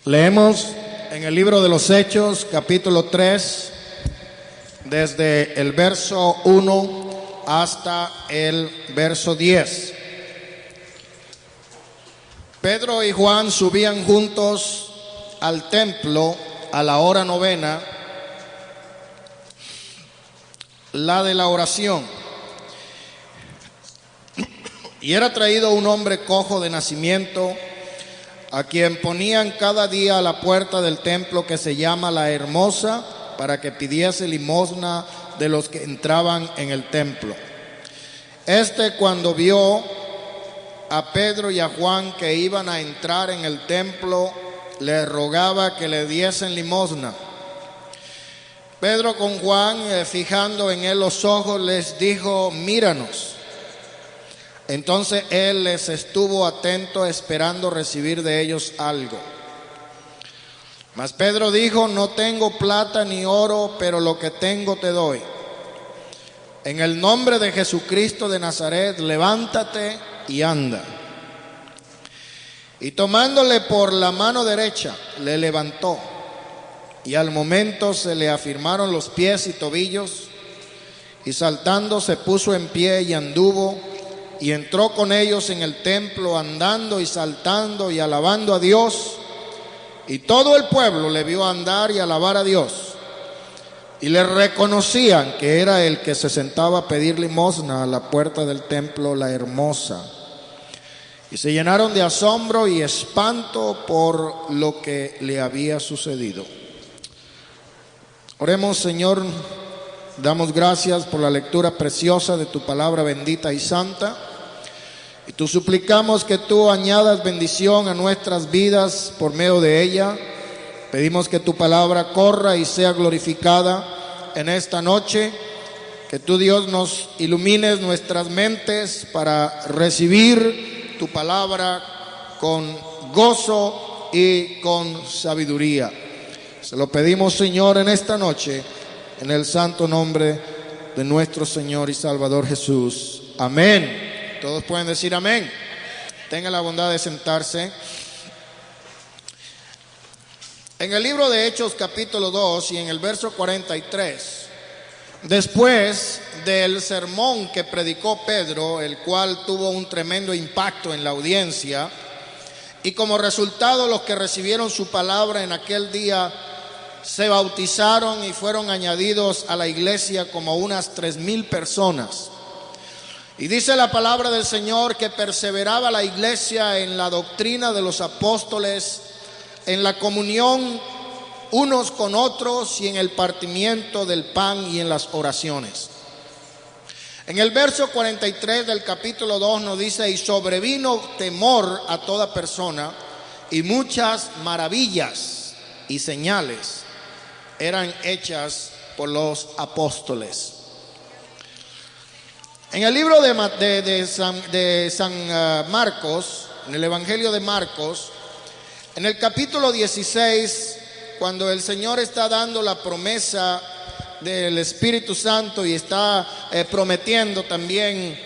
Leemos en el libro de los Hechos, capítulo 3, desde el verso 1 hasta el verso 10. Pedro y Juan subían juntos al templo a la hora novena, la de la oración. Y era traído un hombre cojo de nacimiento, a quien ponían cada día a la puerta del templo que se llama La Hermosa, para que pidiese limosna de los que entraban en el templo. Cuando vio a Pedro y a Juan que iban a entrar en el templo, le rogaba que le diesen limosna. Pedro con Juan, fijando en él los ojos, les dijo: míranos. Entonces él les estuvo atento, esperando recibir de ellos algo. Mas Pedro dijo: no tengo plata ni oro, pero lo que tengo te doy. En el nombre de Jesucristo de Nazaret, levántate y anda. Y tomándole por la mano derecha, le levantó. Y al momento se le afirmaron los pies y tobillos, y saltando se puso en pie y anduvo, y entró con ellos en el templo, andando y saltando y alabando a Dios. Y todo el pueblo le vio andar y alabar a Dios, y le reconocían que era el que se sentaba a pedir limosna a la puerta del templo, La Hermosa. Y se llenaron de asombro y espanto por lo que le había sucedido. Oremos. Señor, damos gracias por la lectura preciosa de tu palabra bendita y santa. Y tú suplicamos que tú añadas bendición a nuestras vidas por medio de ella. Pedimos que tu palabra corra y sea glorificada en esta noche. Que tú, Dios, nos ilumines nuestras mentes para recibir tu palabra con gozo y con sabiduría. Se lo pedimos, Señor, en esta noche, en el santo nombre de nuestro Señor y Salvador Jesús. Amén. Todos pueden decir amén. Tengan la bondad de sentarse. En el libro de Hechos, capítulo 2, y en el verso 43, después del sermón que predicó Pedro, el cual tuvo un tremendo impacto en la audiencia, y como resultado los que recibieron su palabra en aquel día se bautizaron y fueron añadidos a la iglesia como unas 3,000 personas. Y dice la palabra del Señor que perseveraba la iglesia en la doctrina de los apóstoles, en la comunión unos con otros y en el partimiento del pan y en las oraciones. En el verso 43 del capítulo 2 nos dice: y sobrevino temor a toda persona, y muchas maravillas y señales eran hechas por los apóstoles. En el libro de San Marcos, en el Evangelio de Marcos, en el capítulo 16, cuando el Señor está dando la promesa del Espíritu Santo y está prometiendo también,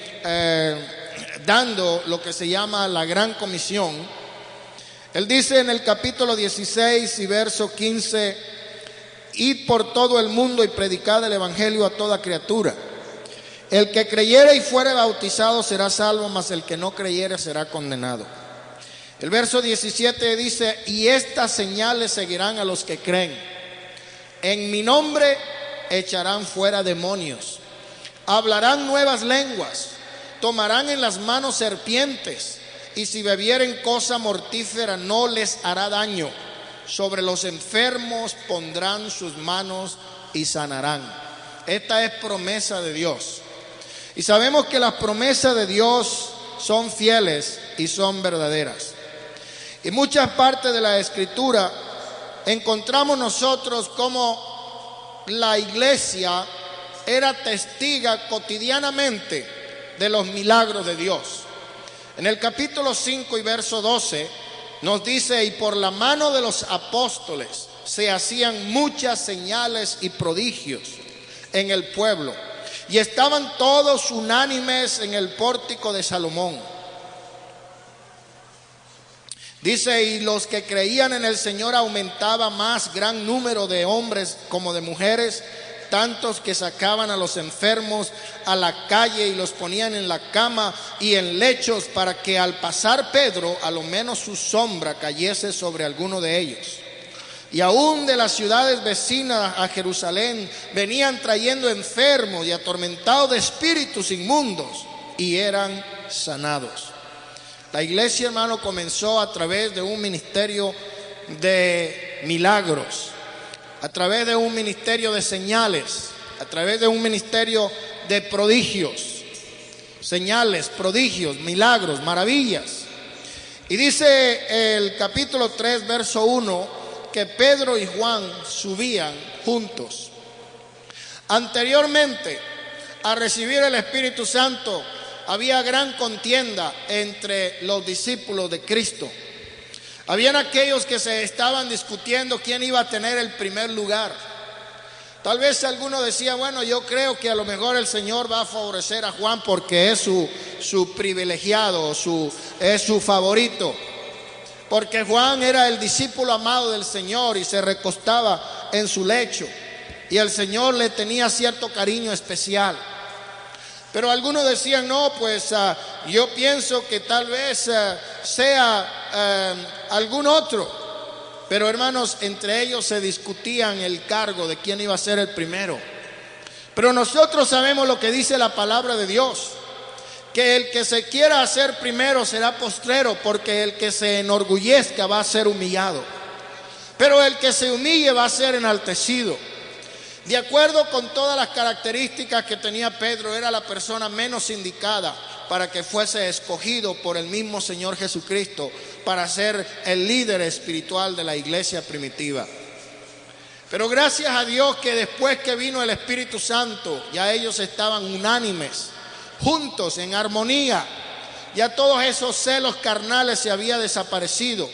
dando lo que se llama la Gran Comisión, Él dice en el capítulo 16 y verso 15: id por todo el mundo y predicad el Evangelio a toda criatura. El que creyere y fuere bautizado será salvo, mas el que no creyere será condenado. El verso 17 dice: y estas señales seguirán a los que creen. En mi nombre echarán fuera demonios, hablarán nuevas lenguas, tomarán en las manos serpientes, y si bebieren cosa mortífera no les hará daño. Sobre los enfermos pondrán sus manos y sanarán. Esta es promesa de Dios. Y sabemos que las promesas de Dios son fieles y son verdaderas. Y muchas partes de la Escritura encontramos nosotros como la iglesia era testiga cotidianamente de los milagros de Dios. En el capítulo 5 y verso 12 nos dice: y por la mano de los apóstoles se hacían muchas señales y prodigios en el pueblo, y estaban todos unánimes en el pórtico de Salomón. Dice, y los que creían en el Señor aumentaba más gran número de hombres como de mujeres, tantos que sacaban a los enfermos a la calle y los ponían en la cama y en lechos, para que al pasar Pedro, a lo menos su sombra cayese sobre alguno de ellos. Y aún de las ciudades vecinas a Jerusalén venían trayendo enfermos y atormentados de espíritus inmundos, y eran sanados. La iglesia, hermano, comenzó a través de un ministerio de milagros, a través de un ministerio de señales, a través de un ministerio de prodigios, señales, prodigios, milagros, maravillas. Y dice el capítulo 3, verso 1, que Pedro y Juan subían juntos. Anteriormente a recibir el Espíritu Santo, había gran contienda entre los discípulos de Cristo. Habían aquellos que se estaban discutiendo quién iba a tener el primer lugar. Tal vez alguno decía, bueno, yo creo que a lo mejor el Señor va a favorecer a Juan porque es su privilegiado, es su favorito. Porque Juan era el discípulo amado del Señor y se recostaba en su lecho, y el Señor le tenía cierto cariño especial. Pero algunos decían, no, pues yo pienso que tal vez sea algún otro. Pero hermanos, entre ellos se discutían el cargo de quién iba a ser el primero. Pero nosotros sabemos lo que dice la palabra de Dios, que el que se quiera hacer primero será postrero, porque el que se enorgullezca va a ser humillado, pero el que se humille va a ser enaltecido. De acuerdo con todas las características que tenía Pedro, era la persona menos indicada para que fuese escogido por el mismo Señor Jesucristo para ser el líder espiritual de la iglesia primitiva. Pero gracias a Dios que después que vino el Espíritu Santo, ya ellos estaban unánimes, juntos, en armonía. Ya todos esos celos carnales se habían desaparecido.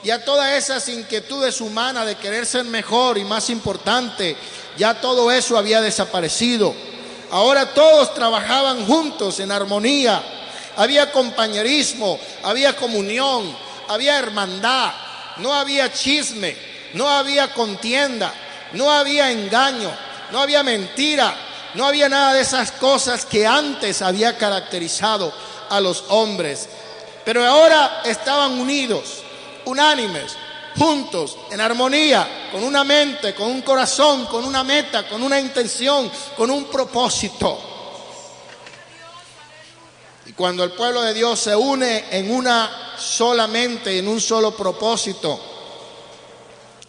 Ya todas esas inquietudes humanas de querer ser mejor y más importante, ya todo eso había desaparecido. Ahora todos trabajaban juntos en armonía. Había compañerismo, había comunión, había hermandad, no había chisme, no había contienda, no había engaño, no había mentira, no había nada de esas cosas que antes había caracterizado a los hombres. Pero ahora estaban unidos, unánimes, juntos, en armonía, con una mente, con un corazón, con una meta, con una intención, con un propósito. Y cuando el pueblo de Dios se une en una sola mente, en un solo propósito,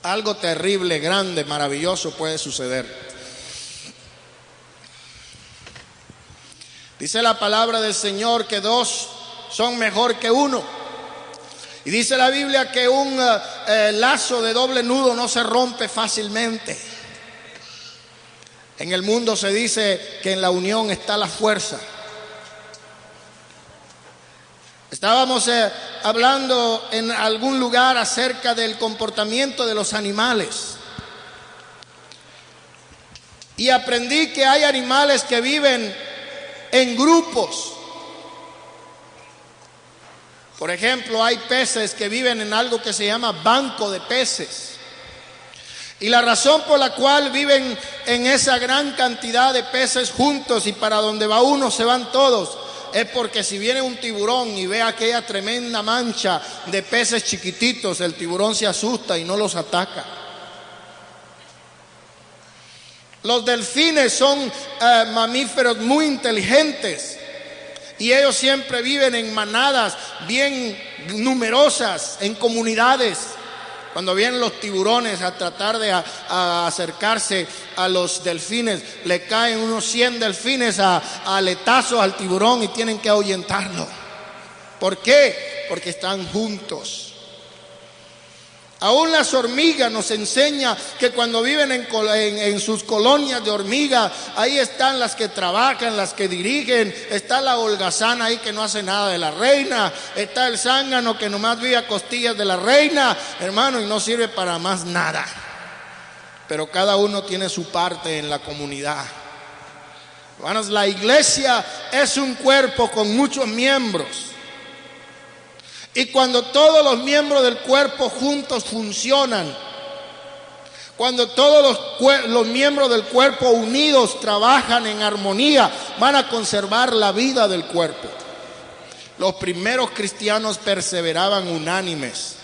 algo terrible, grande, maravilloso puede suceder. Dice la palabra del Señor que dos son mejor que uno. Y dice la Biblia que un lazo de doble nudo no se rompe fácilmente. En el mundo se dice que en la unión está la fuerza. Estábamos hablando en algún lugar acerca del comportamiento de los animales. Y aprendí que hay animales que viven en grupos. Por ejemplo, hay peces que viven en algo que se llama banco de peces. Y la razón por la cual viven en esa gran cantidad de peces juntos y para donde va uno se van todos, es porque si viene un tiburón y ve aquella tremenda mancha de peces chiquititos, el tiburón se asusta y no los ataca. Los delfines son mamíferos muy inteligentes. Y ellos siempre viven en manadas bien numerosas, en comunidades. Cuando vienen los tiburones a tratar de acercarse a los delfines, le caen unos 100 delfines a aletazos al tiburón y tienen que ahuyentarlo. ¿Por qué? Porque están juntos. Aún las hormigas nos enseña que cuando viven en sus colonias de hormigas, ahí están las que trabajan, las que dirigen. Está la holgazana ahí que no hace nada de la reina. Está el zángano que nomás vive a costillas de la reina, hermano, y no sirve para más nada. Pero cada uno tiene su parte en la comunidad. Hermanos, la iglesia es un cuerpo con muchos miembros. Y cuando todos los miembros del cuerpo juntos funcionan, cuando todos los miembros del cuerpo unidos trabajan en armonía, van a conservar la vida del cuerpo. Los primeros cristianos perseveraban unánimes,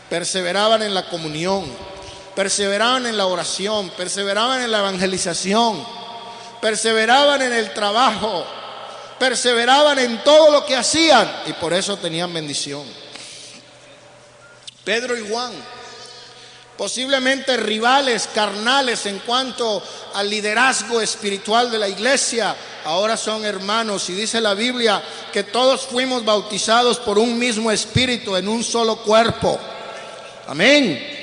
perseveraban en la comunión, perseveraban en la oración, perseveraban en la evangelización, perseveraban en el trabajo, perseveraban en todo lo que hacían y por eso tenían bendición. Pedro y Juan, posiblemente rivales carnales en cuanto al liderazgo espiritual de la iglesia, ahora son hermanos, y dice la Biblia que todos fuimos bautizados por un mismo espíritu en un solo cuerpo. Amén.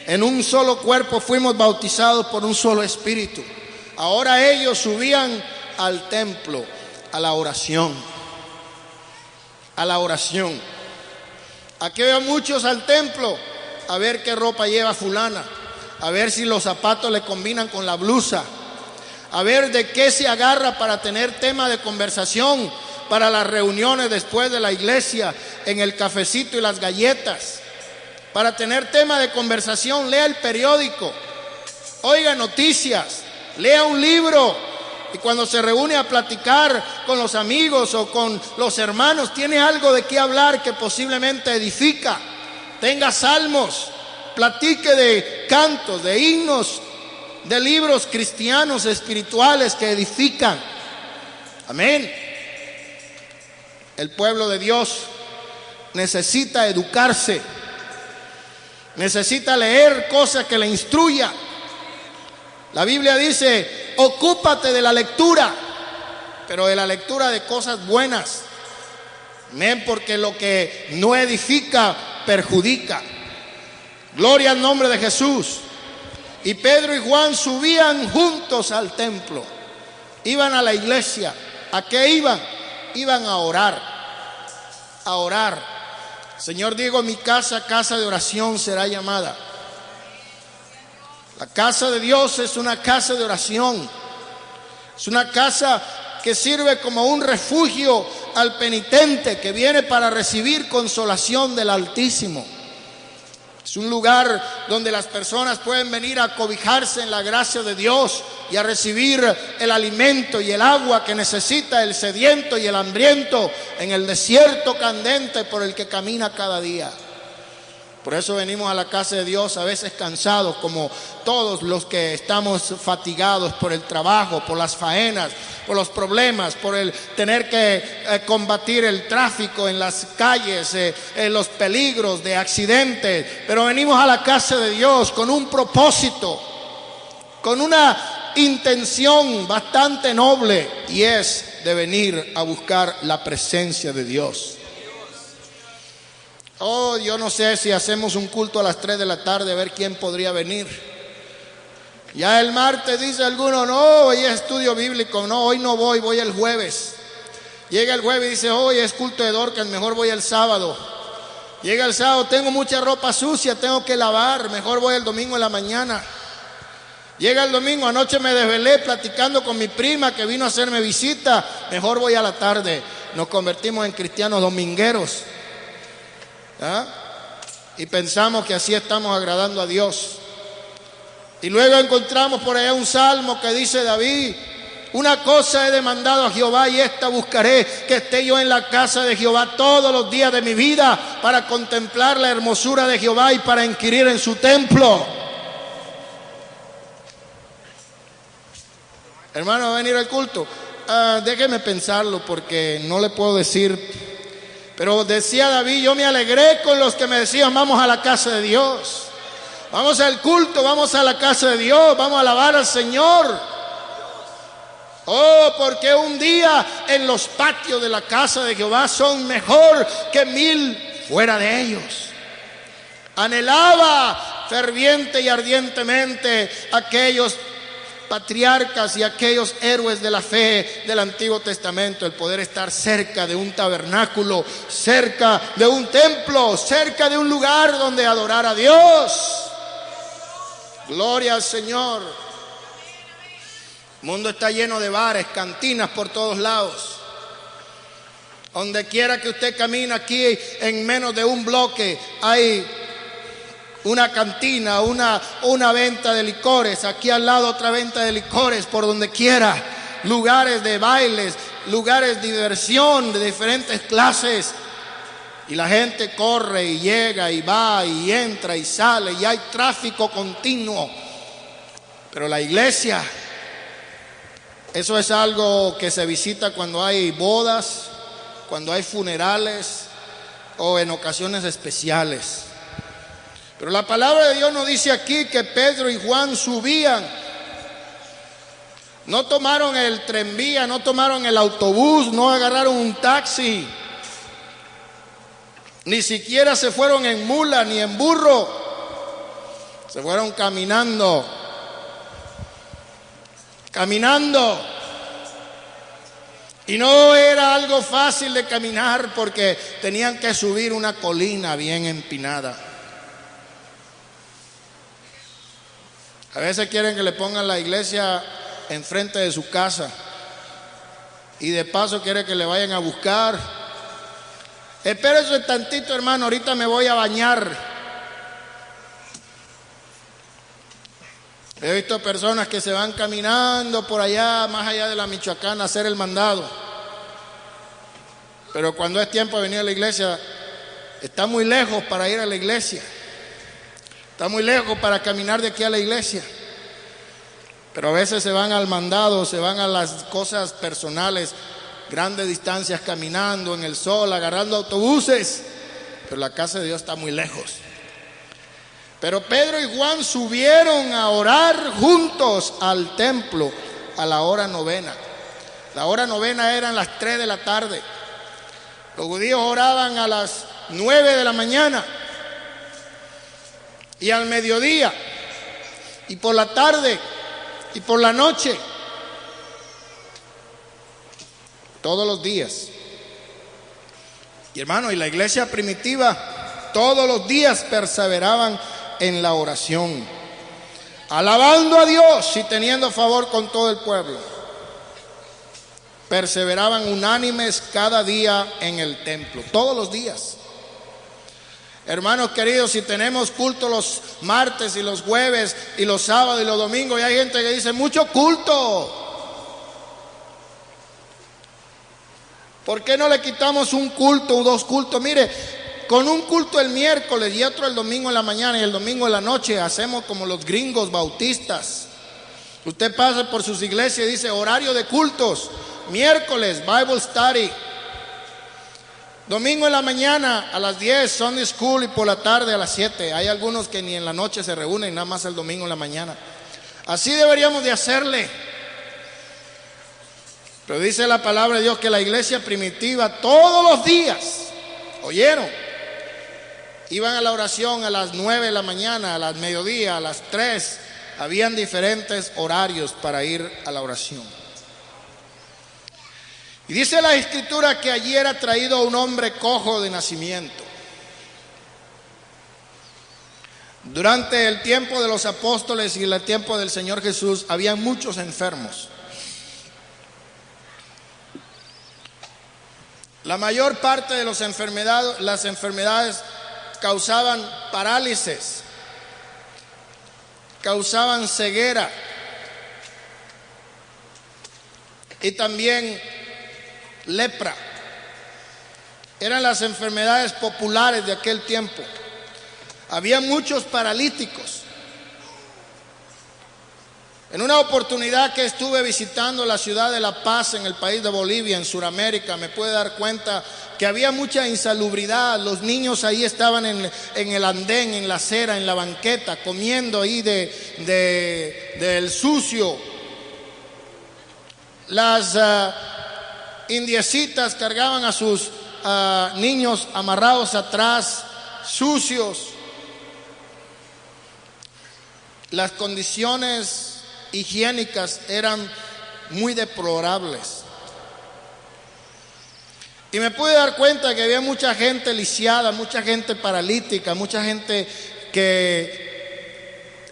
En un solo cuerpo fuimos bautizados por un solo espíritu. Ahora ellos subían al templo, a la oración. A la oración. Aquí veo muchos al templo a ver qué ropa lleva fulana, a ver si los zapatos le combinan con la blusa, a ver de qué se agarra para tener tema de conversación para las reuniones después de la iglesia, en el cafecito y las galletas. Para tener tema de conversación, lea el periódico, oiga noticias, lea un libro, y cuando se reúne a platicar con los amigos o con los hermanos, tiene algo de qué hablar que posiblemente edifica. Tenga salmos, platique de cantos, de himnos, de libros cristianos espirituales que edifican. Amén. El pueblo de Dios necesita educarse, necesita leer cosas que le instruya. La Biblia dice, ocúpate de la lectura, pero de la lectura de cosas buenas. Amén, porque lo que no edifica perjudica. Gloria al nombre de Jesús. Y Pedro y Juan subían juntos al templo, iban a la iglesia. ¿A qué iban? Iban a orar, a orar. Señor, digo, mi casa, casa de oración será llamada. La casa de Dios es una casa de oración, es una casa que sirve como un refugio al penitente que viene para recibir consolación del Altísimo. Es un lugar donde las personas pueden venir a cobijarse en la gracia de Dios y a recibir el alimento y el agua que necesita el sediento y el hambriento en el desierto candente por el que camina cada día. Por eso venimos a la casa de Dios a veces cansados, como todos los que estamos fatigados por el trabajo, por las faenas, por los problemas, por el tener que combatir el tráfico en las calles, los peligros de accidentes. Pero venimos a la casa de Dios con un propósito, con una intención bastante noble, y es de venir a buscar la presencia de Dios. Oh, yo no sé si hacemos un culto a las 3 de la tarde, a ver quién podría venir. Ya el martes dice alguno, no, hoy es estudio bíblico, no, hoy no voy, voy el jueves. Llega el jueves y dice, hoy es culto de Dorcas, mejor voy el sábado. Llega el sábado, tengo mucha ropa sucia, tengo que lavar, mejor voy el domingo en la mañana. Llega el domingo, anoche me desvelé platicando con mi prima que vino a hacerme visita, mejor voy a la tarde. Nos convertimos en cristianos domingueros. ¿Ah? Y pensamos que así estamos agradando a Dios. Y luego encontramos por allá un salmo que dice David, una cosa he demandado a Jehová y esta buscaré, que esté yo en la casa de Jehová todos los días de mi vida, para contemplar la hermosura de Jehová y para inquirir en su templo. Hermano, ¿va a venir al culto? Déjeme pensarlo porque no le puedo decir. Pero decía David, yo me alegré con los que me decían, vamos a la casa de Dios, vamos al culto, vamos a la casa de Dios, vamos a alabar al Señor. Oh, porque un día en los patios de la casa de Jehová son mejor que 1000 fuera de ellos. Anhelaba ferviente y ardientemente aquellos patriarcas y aquellos héroes de la fe del Antiguo Testamento, el poder estar cerca de un tabernáculo, cerca de un templo, cerca de un lugar donde adorar a Dios. Gloria al Señor. El mundo está lleno de bares, cantinas por todos lados. Donde quiera que usted camine aquí, en menos de un bloque hay una cantina, una venta de licores, aquí al lado otra venta de licores, por donde quiera, lugares de bailes, lugares de diversión de diferentes clases. Y la gente corre y llega y va y entra y sale y hay tráfico continuo. Pero la iglesia, eso es algo que se visita cuando hay bodas, cuando hay funerales o en ocasiones especiales. Pero la palabra de Dios nos dice aquí que Pedro y Juan subían. No tomaron el tranvía, no tomaron el autobús, no agarraron un taxi. Ni siquiera se fueron en mula ni en burro. Se fueron caminando. Caminando. Y no era algo fácil de caminar porque tenían que subir una colina bien empinada. A veces quieren que le pongan la iglesia enfrente de su casa y de paso quieren que le vayan a buscar. Espérese tantito, hermano, ahorita me voy a bañar. He visto personas que se van caminando por allá, más allá de la Michoacana, a hacer el mandado. Pero cuando es tiempo de venir a la iglesia, está muy lejos para ir a la iglesia. Está muy lejos para caminar de aquí a la iglesia. Pero a veces se van al mandado, se van a las cosas personales, grandes distancias caminando en el sol, agarrando autobuses. Pero la casa de Dios está muy lejos. Pero Pedro y Juan subieron a orar juntos al templo a la hora novena. La hora novena eran las 3 de la tarde. Los judíos oraban a las 9 de la mañana y al mediodía y por la tarde y por la noche, todos los días. Y hermano, y la iglesia primitiva todos los días perseveraban en la oración, alabando a Dios y teniendo favor con todo el pueblo. Perseveraban unánimes cada día en el templo, todos los días. Hermanos queridos, si tenemos culto los martes y los jueves y los sábados y los domingos, y hay gente que dice mucho culto, ¿por qué no le quitamos un culto o 2 cultos? Mire, con un culto el miércoles y otro el domingo en la mañana y el domingo en la noche, hacemos como los gringos bautistas. Usted pasa por sus iglesias y dice horario de cultos: miércoles Bible Study, domingo en la mañana a las 10 Sunday School y por la tarde a las 7. Hay algunos que ni en la noche se reúnen, nada más el domingo en la mañana. Así deberíamos de hacerle. Pero dice la palabra de Dios que la iglesia primitiva todos los días, ¿oyeron?, iban a la oración a las 9 de la mañana, a las mediodía, a las 3. Habían diferentes horarios para ir a la oración. Y dice la escritura que allí era traído un hombre cojo de nacimiento. Durante el tiempo de los apóstoles y el tiempo del Señor Jesús, había muchos enfermos. La mayor parte de las enfermedades causaban parálisis, causaban ceguera y también lepra. Eran las enfermedades populares de aquel tiempo. Había muchos paralíticos. En una oportunidad que estuve visitando la ciudad de La Paz en el país de Bolivia, en Sudamérica, me pude dar cuenta que había mucha insalubridad. Los niños ahí estaban en el andén, en la acera, en la banqueta, comiendo ahí del sucio. Las indiecitas cargaban a sus niños amarrados atrás, sucios. Las condiciones higiénicas eran muy deplorables. Y me pude dar cuenta que había mucha gente lisiada, mucha gente paralítica, mucha gente que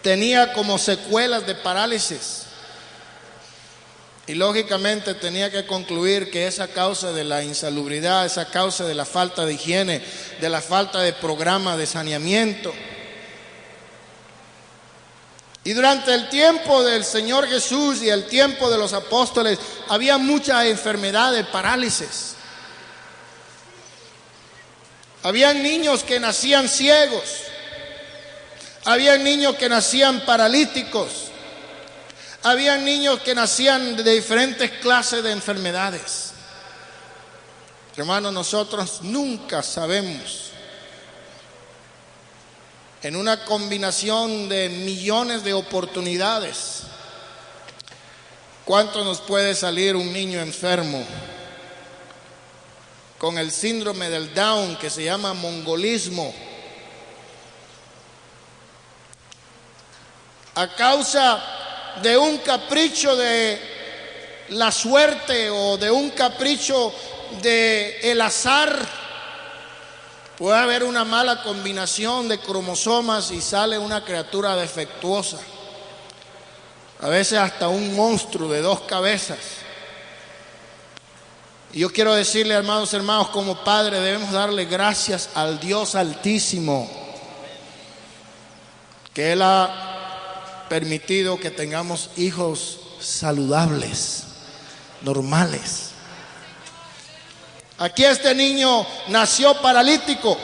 tenía como secuelas de parálisis. Y lógicamente tenía que concluir que esa causa de la insalubridad, esa causa de la falta de higiene, de la falta de programa de saneamiento. Y durante el tiempo del Señor Jesús y el tiempo de los apóstoles, había mucha enfermedad de parálisis. Habían niños que nacían ciegos. Habían niños que nacían paralíticos. Habían niños que nacían de diferentes clases de enfermedades. Hermanos, nosotros nunca sabemos, en una combinación de millones de oportunidades, cuánto nos puede salir un niño enfermo con el síndrome del Down, que se llama mongolismo, a causa de un capricho de la suerte o de un capricho de el azar. Puede haber una mala combinación de cromosomas y sale una criatura defectuosa, a veces hasta un monstruo de 2 cabezas. Y yo quiero decirle, hermanos, como padre debemos darle gracias al Dios Altísimo, que Él ha permitido que tengamos hijos saludables, normales. Aquí este niño nació paralítico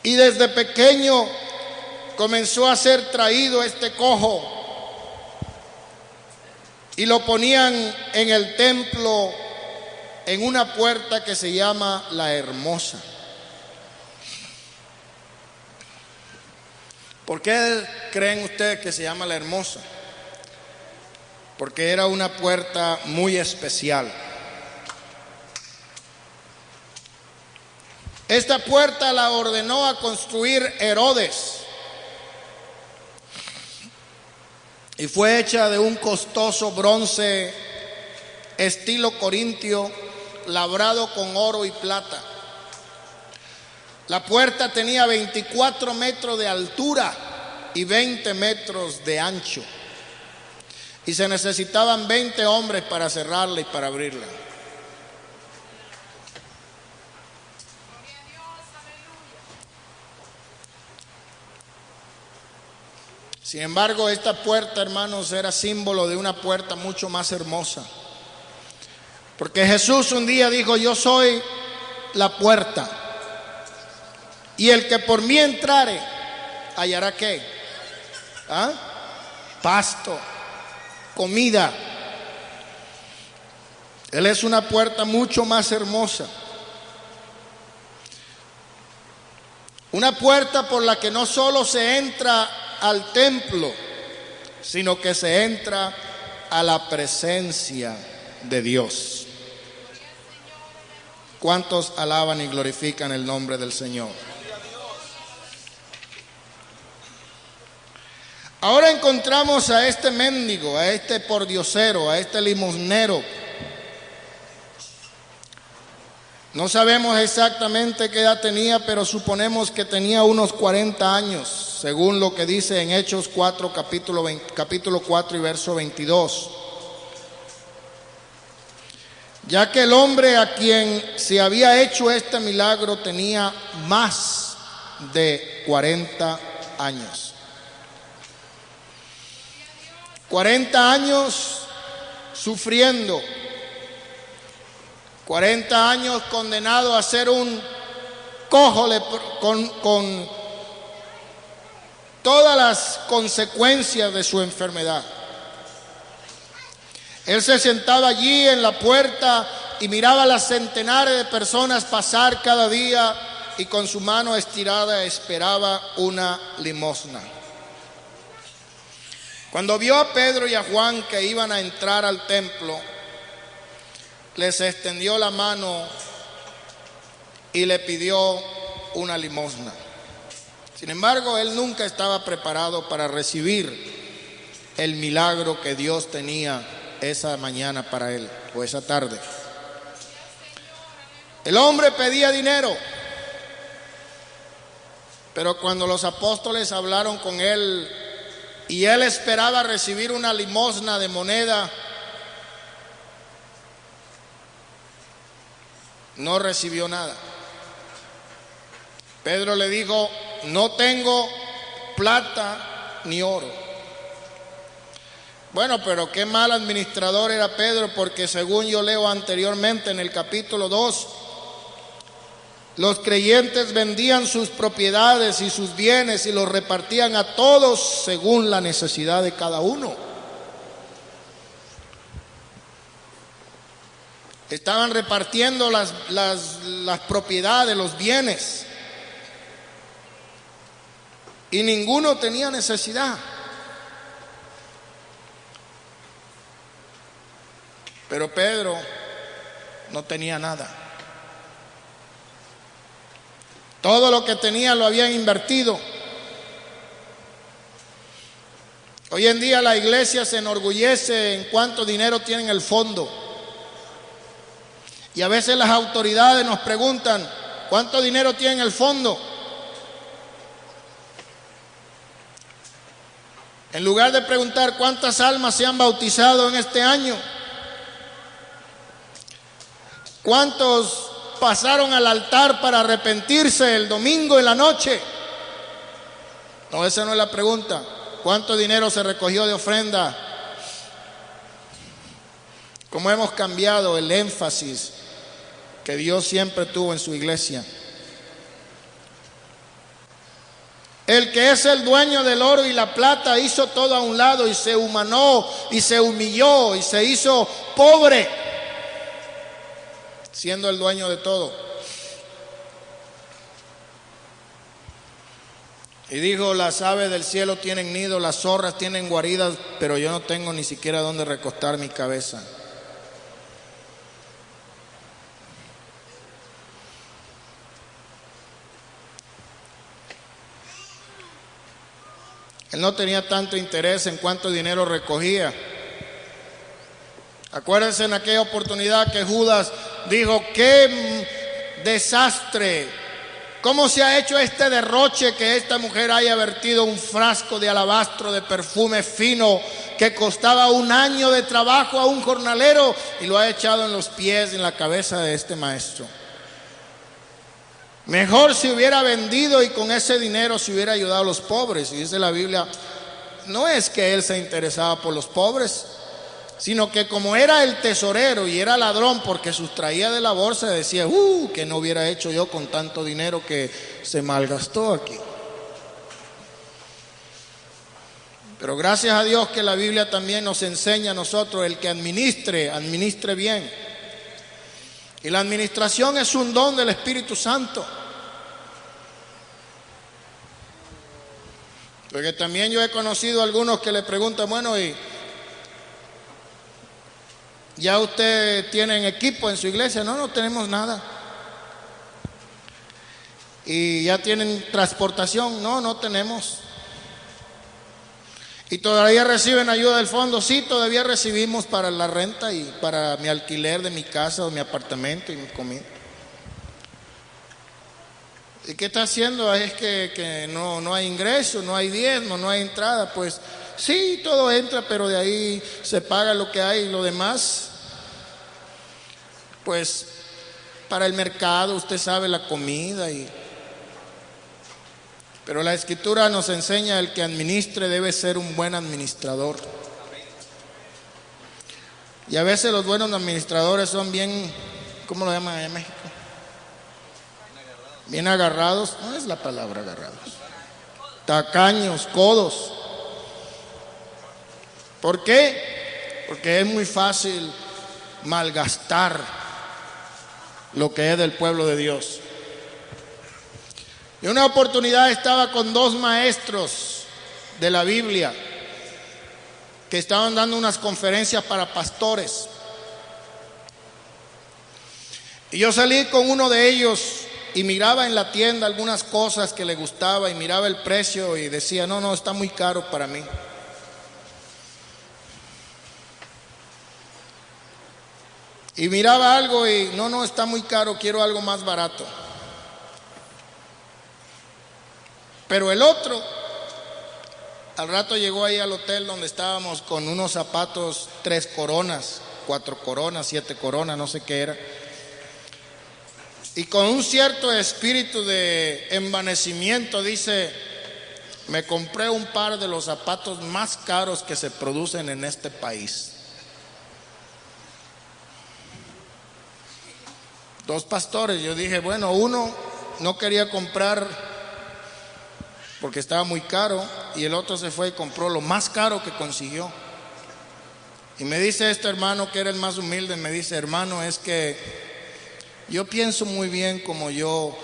y desde pequeño comenzó a ser traído este cojo y lo ponían en el templo en una puerta que se llama La Hermosa. ¿Por qué creen ustedes que se llama La Hermosa? Porque era una puerta muy especial. Esta puerta la ordenó a construir Herodes y fue hecha de un costoso bronce estilo corintio, labrado con oro y plata. La puerta tenía 24 metros de altura y 20 metros de ancho. Y se necesitaban 20 hombres para cerrarla y para abrirla. Sin embargo, esta puerta, hermanos, era símbolo de una puerta mucho más hermosa. Porque Jesús un día dijo: yo soy la puerta, y el que por mí entrare hallará ¿qué? Pasto, comida. Él es una puerta mucho más hermosa. Una puerta por la que no solo se entra al templo, sino que se entra a la presencia de Dios. ¿Cuántos alaban y glorifican el nombre del Señor? Ahora encontramos a este mendigo, a este pordiosero, a este limosnero. No sabemos exactamente qué edad tenía, pero suponemos que tenía unos 40 años, según lo que dice en Hechos 4, capítulo 4 y verso 22. Ya que el hombre a quien se había hecho este milagro tenía más de 40 años. 40 años sufriendo. 40 años condenado a ser un cojo con todas las consecuencias de su enfermedad. Él se sentaba allí en la puerta y miraba a las centenares de personas pasar cada día y con su mano estirada esperaba una limosna. Cuando vio a Pedro y a Juan que iban a entrar al templo, les extendió la mano y le pidió una limosna. Sin embargo, él nunca estaba preparado para recibir el milagro que Dios tenía esa mañana para él, o esa tarde. El hombre pedía dinero, pero cuando los apóstoles hablaron con él y él esperaba recibir una limosna de moneda, no recibió nada. Pedro le dijo: no tengo plata ni oro. Bueno, pero qué mal administrador era Pedro, porque según yo leo anteriormente en el capítulo 2, los creyentes vendían sus propiedades y sus bienes y los repartían a todos según la necesidad de cada uno. Estaban repartiendo las propiedades, los bienes, y ninguno tenía necesidad. Pero Pedro no tenía nada. Todo lo que tenía lo habían invertido. Hoy en día la iglesia se enorgullece en cuánto dinero tiene en el fondo. Y a veces las autoridades nos preguntan: ¿cuánto dinero tiene en el fondo? En lugar de preguntar cuántas almas se han bautizado en este año, cuántos pasaron al altar para arrepentirse el domingo en la noche. No, esa no es la pregunta. ¿Cuánto dinero se recogió de ofrenda? Cómo hemos cambiado el énfasis que Dios siempre tuvo en su iglesia. El que es el dueño del oro y la plata hizo todo a un lado y se humanó y se humilló y se hizo pobre, siendo el dueño de todo. Y dijo: las aves del cielo tienen nido, las zorras tienen guaridas, pero yo no tengo ni siquiera dónde recostar mi cabeza. Él no tenía tanto interés en cuánto dinero recogía. Acuérdense en aquella oportunidad que Judas dijo: qué desastre, cómo se ha hecho este derroche, que esta mujer haya vertido un frasco de alabastro de perfume fino que costaba un año de trabajo a un jornalero, y lo ha echado en los pies, en la cabeza de este maestro. Mejor si hubiera vendido y con ese dinero se hubiera ayudado a los pobres. Y dice la Biblia, no es que él se interesaba por los pobres, sino que como era el tesorero y era ladrón porque sustraía de la bolsa, decía: que no hubiera hecho yo con tanto dinero que se malgastó aquí. Pero gracias a Dios que la Biblia también nos enseña a nosotros: el que administre bien. Y la administración es un don del Espíritu Santo. Porque también yo he conocido a algunos que le preguntan: bueno, ¿y ya usted tiene equipo en su iglesia? No, no tenemos nada. ¿Y ya tienen transportación? No, no tenemos. ¿Y todavía reciben ayuda del fondo? Sí, todavía recibimos para la renta y para mi alquiler de mi casa o mi apartamento y mi comida. ¿Y qué está haciendo? Es que no hay ingreso, no hay diezmo, no hay entrada. Pues sí, todo entra, pero de ahí se paga lo que hay, y lo demás, pues para el mercado, usted sabe, la comida. Pero la Escritura nos enseña: el que administre debe ser un buen administrador. Y a veces los buenos administradores son bien, ¿cómo lo llaman en México? Bien agarrados. No es la palabra agarrados. Tacaños, codos. ¿Por qué? Porque es muy fácil malgastar lo que es del pueblo de Dios. Y una oportunidad estaba con dos maestros de la Biblia que estaban dando unas conferencias para pastores. Y yo salí con uno de ellos y miraba en la tienda algunas cosas que le gustaba y miraba el precio y decía: no, está muy caro para mí. Y miraba algo y no, está muy caro, quiero algo más barato. Pero el otro Al rato llegó ahí al hotel donde estábamos con unos zapatos 3 coronas, 4 coronas, 7 coronas, no sé qué era. Y con un cierto espíritu de envanecimiento dice: me compré un par de los zapatos más caros que se producen en este país. 2 pastores, yo dije, bueno, uno no quería comprar porque estaba muy caro y el otro se fue y compró lo más caro que consiguió. Y me dice este hermano, que era el más humilde, me dice: hermano, es que yo pienso muy bien como yo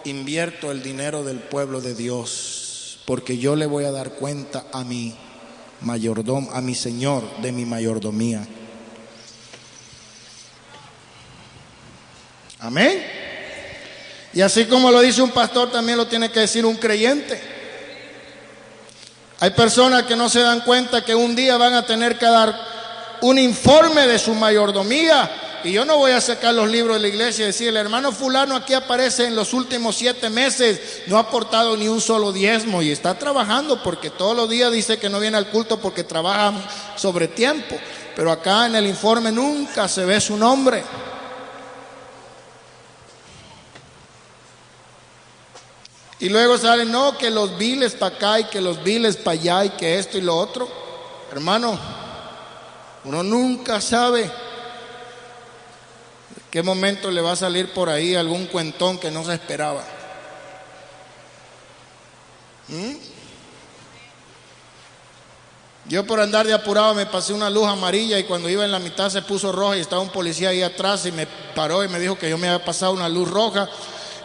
invierto el dinero del pueblo de Dios, porque yo le voy a dar cuenta a mi mayordomo, a mi Señor, de mi mayordomía. Amén. Y así como lo dice un pastor, también lo tiene que decir un creyente. Hay personas que no se dan cuenta que un día van a tener que dar un informe de su mayordomía. Y yo no voy a sacar los libros de la iglesia y decir: el hermano fulano aquí aparece en los últimos 7 meses, no ha aportado ni un solo diezmo y está trabajando, porque todos los días dice que no viene al culto porque trabaja sobre tiempo. Pero acá en el informe nunca se ve su nombre. Y luego salen, no, que los biles para acá y que los biles para allá y que esto y lo otro. Hermano, uno nunca sabe en qué momento le va a salir por ahí algún cuentón que no se esperaba. Yo, por andar de apurado, me pasé una luz amarilla y cuando iba en la mitad se puso roja y estaba un policía ahí atrás y me paró y me dijo que yo me había pasado una luz roja.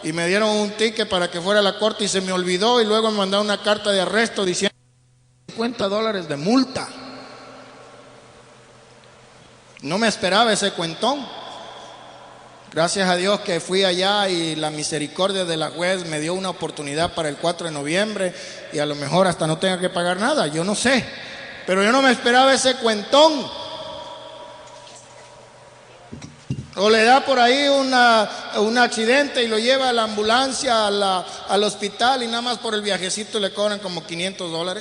Y me dieron un ticket para que fuera a la corte y se me olvidó, y luego me mandaron una carta de arresto diciendo $50 de multa. No me esperaba ese cuentón. Gracias a Dios que fui allá y la misericordia de la juez me dio una oportunidad para el 4 de noviembre y a lo mejor hasta no tenga que pagar nada, yo no sé. Pero yo no me esperaba ese cuentón. O le da por ahí un accidente y lo lleva a la ambulancia, al hospital, y nada más por el viajecito le cobran como $500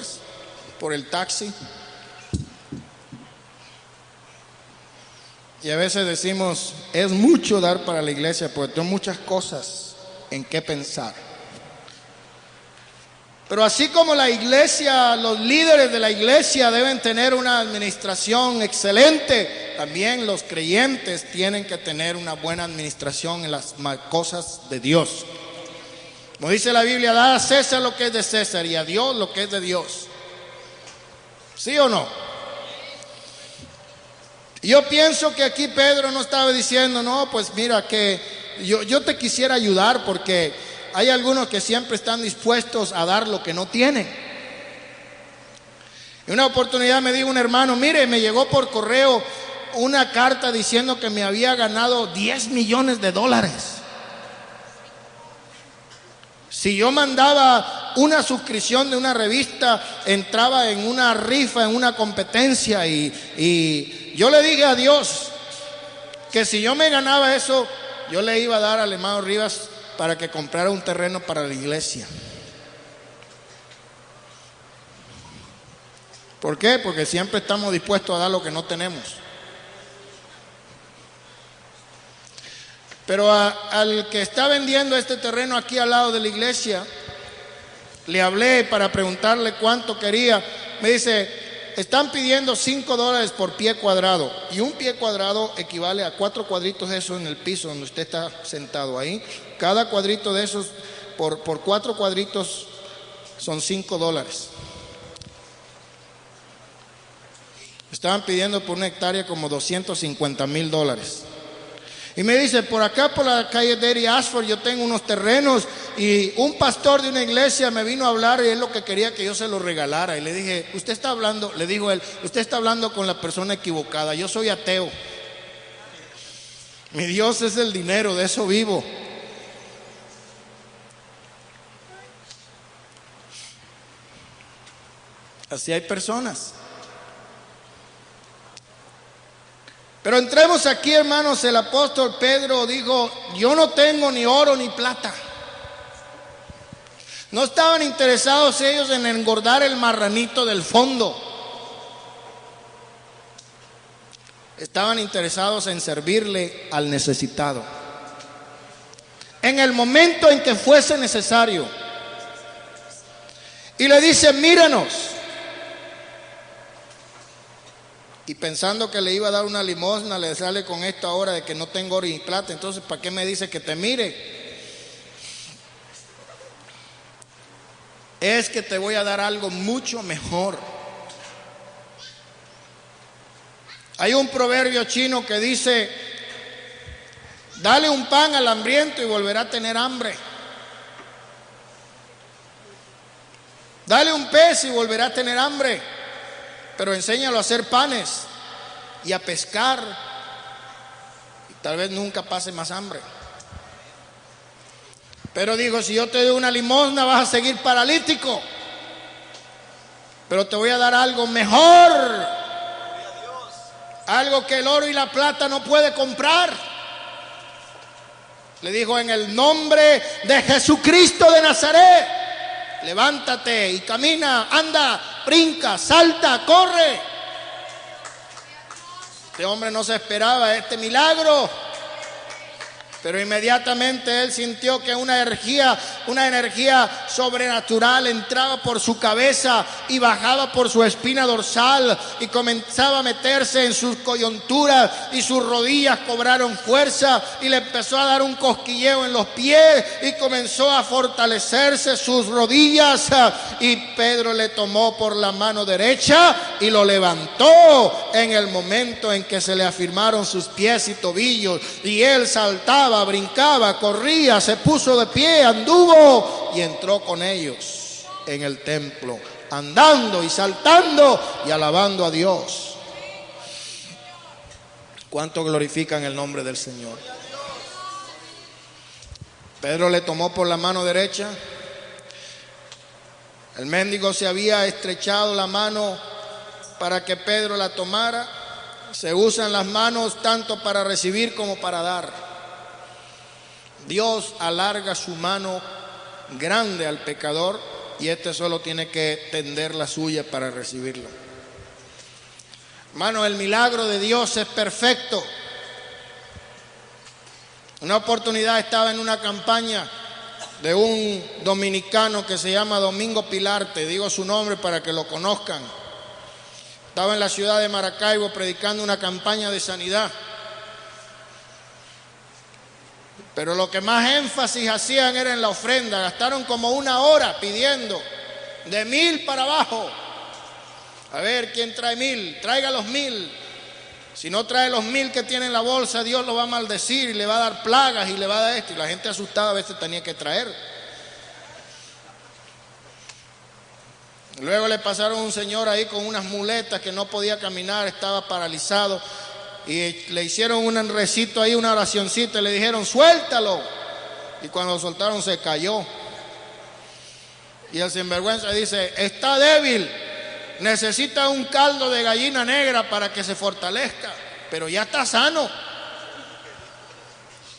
por el taxi. Y a veces decimos, es mucho dar para la iglesia porque tengo muchas cosas en qué pensar. Pero así como la iglesia, los líderes de la iglesia deben tener una administración excelente, también los creyentes tienen que tener una buena administración en las cosas de Dios. Como dice la Biblia, da a César lo que es de César y a Dios lo que es de Dios. ¿Sí o no? Yo pienso que aquí Pedro no estaba diciendo, no, pues mira que yo te quisiera ayudar porque hay algunos que siempre están dispuestos a dar lo que no tienen. Y una oportunidad me dijo un hermano, mire, me llegó por correo una carta diciendo que me había ganado $10 millones. Si yo mandaba una suscripción de una revista, entraba en una rifa, en una competencia, y yo le dije a Dios que si yo me ganaba eso, yo le iba a dar al hermano Rivas para que comprara un terreno para la iglesia. ¿Por qué? Porque siempre estamos dispuestos a dar lo que no tenemos. Pero al que está vendiendo este terreno aquí al lado de la iglesia, le hablé para preguntarle cuánto quería. Me dice, están pidiendo $5 por pie cuadrado. Y un pie cuadrado equivale a 4 cuadritos de esos en el piso donde usted está sentado ahí. Cada cuadrito de esos, por 4 cuadritos, son $5. Estaban pidiendo por una hectárea como $250,000. Y me dice, por acá por la calle Derry Ashford yo tengo unos terrenos y un pastor de una iglesia me vino a hablar y él lo que quería que yo se lo regalara. Y le dije, usted está hablando, le dijo él, usted está hablando con la persona equivocada, yo soy ateo. Mi Dios es el dinero, de eso vivo. Así hay personas. Pero entremos aquí, hermanos. El apóstol Pedro dijo, yo no tengo ni oro ni plata. No estaban interesados ellos en engordar el marranito del fondo. Estaban interesados en servirle al necesitado en el momento en que fuese necesario. Y le dice: míranos. Y pensando que le iba a dar una limosna, le sale con esto ahora de que no tengo oro y plata. Entonces, ¿para qué me dice que te mire? Es que te voy a dar algo mucho mejor. Hay un proverbio chino que dice: dale un pan al hambriento y volverá a tener hambre. Dale un pez y volverá a tener hambre. Pero enséñalo a hacer panes y a pescar, y tal vez nunca pase más hambre. Pero digo, si yo te doy una limosna vas a seguir paralítico. Pero te voy a dar algo mejor, algo que el oro y la plata no puede comprar. Le dijo: en el nombre de Jesucristo de Nazaret, levántate y camina, anda, brinca, salta, corre. Este hombre no se esperaba este milagro, pero inmediatamente él sintió que una energía sobrenatural entraba por su cabeza y bajaba por su espina dorsal y comenzaba a meterse en sus coyunturas, y sus rodillas cobraron fuerza y le empezó a dar un cosquilleo en los pies y comenzó a fortalecerse sus rodillas. Y Pedro le tomó por la mano derecha y lo levantó en el momento en que se le afirmaron sus pies y tobillos, y él saltaba, brincaba, corría, se puso de pie, anduvo y entró con ellos en el templo, andando y saltando y alabando a Dios. ¿Cuánto glorifican el nombre del Señor? Pedro le tomó por la mano derecha. El mendigo se había estrechado la mano para que Pedro la tomara. Se usan las manos tanto para recibir como para dar. Dios alarga su mano grande al pecador, y este solo tiene que tender la suya para recibirlo. Hermano, el milagro de Dios es perfecto. Una oportunidad estaba en una campaña de un dominicano que se llama Domingo Pilarte, digo su nombre para que lo conozcan. Estaba en la ciudad de Maracaibo predicando una campaña de sanidad. Pero lo que más énfasis hacían era en la ofrenda. Gastaron como 1 hora pidiendo de 1,000 para abajo. A ver, ¿quién trae 1,000? Traiga los 1,000. Si no trae los 1,000 que tiene en la bolsa, Dios lo va a maldecir y le va a dar plagas y le va a dar esto. Y la gente asustada a veces tenía que traer. Luego le pasaron un señor ahí con unas muletas que no podía caminar, estaba paralizado. Y le hicieron un recito ahí, una oracioncita, y le dijeron: suéltalo. Y cuando lo soltaron se cayó. Y el sinvergüenza dice: está débil, necesita un caldo de gallina negra para que se fortalezca, pero ya está sano.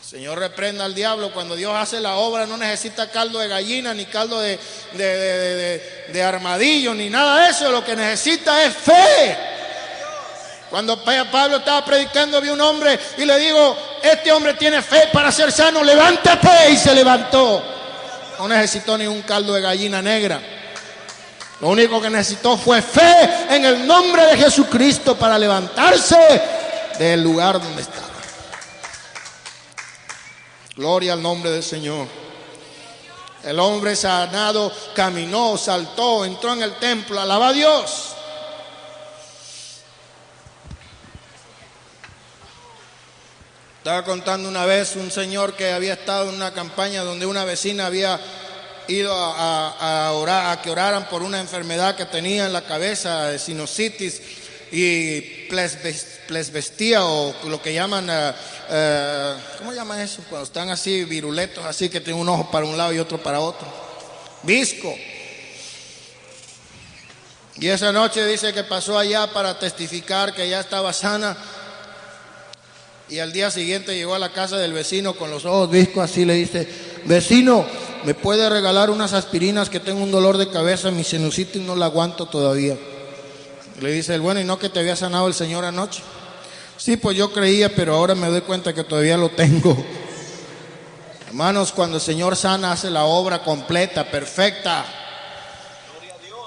Señor, reprenda al diablo. Cuando Dios hace la obra no necesita caldo de gallina, ni caldo de armadillo, ni nada de eso. Lo que necesita es fe. Cuando Pablo estaba predicando, vi un hombre y le digo: este hombre tiene fe para ser sano, levántate. Y se levantó. No necesitó ni un caldo de gallina negra. Lo único que necesitó fue fe en el nombre de Jesucristo para levantarse del lugar donde estaba. Gloria al nombre del Señor. El hombre sanado caminó, saltó, entró en el templo, alaba a Dios. Estaba contando una vez un señor que había estado en una campaña donde una vecina había ido a orar, a que oraran por una enfermedad que tenía en la cabeza, de sinusitis y plesbestía, o lo que llaman, ¿cómo llaman eso? Cuando están así viruletos, así que tienen un ojo para un lado y otro para otro. Visco. Y esa noche dice que pasó allá para testificar que ya estaba sana. Y al día siguiente llegó a la casa del vecino con los ojos viscos, así le dice: vecino, ¿me puede regalar unas aspirinas que tengo un dolor de cabeza, mi sinusitis no la aguanto todavía? Le dice el bueno, ¿y no que te había sanado el Señor anoche? Sí, pues yo creía, pero ahora me doy cuenta que todavía lo tengo. Hermanos, cuando el Señor sana, hace la obra completa, perfecta.